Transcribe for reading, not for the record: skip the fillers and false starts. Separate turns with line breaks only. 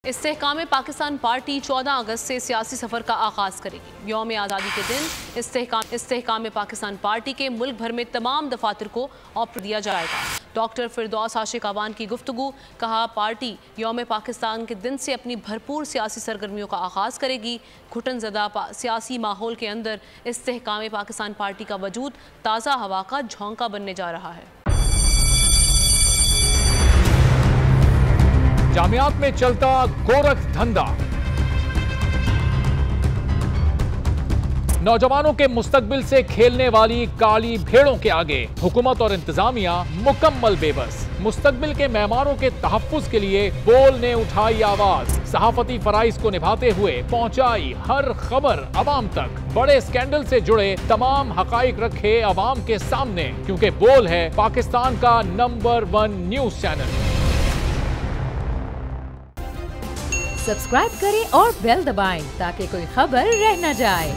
इस्तेहकाम Pakistan party 14 अगस्त से सियासी सफ़र का आगाज़ करेगी। यौम आज़ादी के दिन इस्तेहकाम पाकिस्तान पार्टी के मुल्क भर में तमाम दफातर को ऑफर दिया जाएगा। डॉक्टर फिरदौस आशिक अवान की गुफ्तगू, कहा पार्टी यौम पाकिस्तान के दिन से अपनी भरपूर सियासी सरगर्मियों का आगाज़ करेगी। घुटन ज़दा सियासी माहौल के अंदर इस्तेहकाम पाकिस्तान पार्टी का वजूद ताज़ा हवा का झोंका बनने जा रहा है।
जामियात में चलता गोरख धंधा, नौजवानों के मुस्तकबिल से खेलने वाली काली भेड़ों के आगे हुकूमत और इंतजामिया मुकम्मल बेबस। मुस्तकबिल के मेहमानों के तहफ्फुज के लिए बोल ने उठाई आवाज, सहाफती फराइज को निभाते हुए पहुंचाई हर खबर अवाम तक। बड़े स्कैंडल से जुड़े तमाम हकाइक रखे अवाम के सामने, क्योंकि बोल है पाकिस्तान का नंबर 1 न्यूज चैनल।
सब्सक्राइब करें और बेल दबाएं ताकि कोई खबर रह न जाए।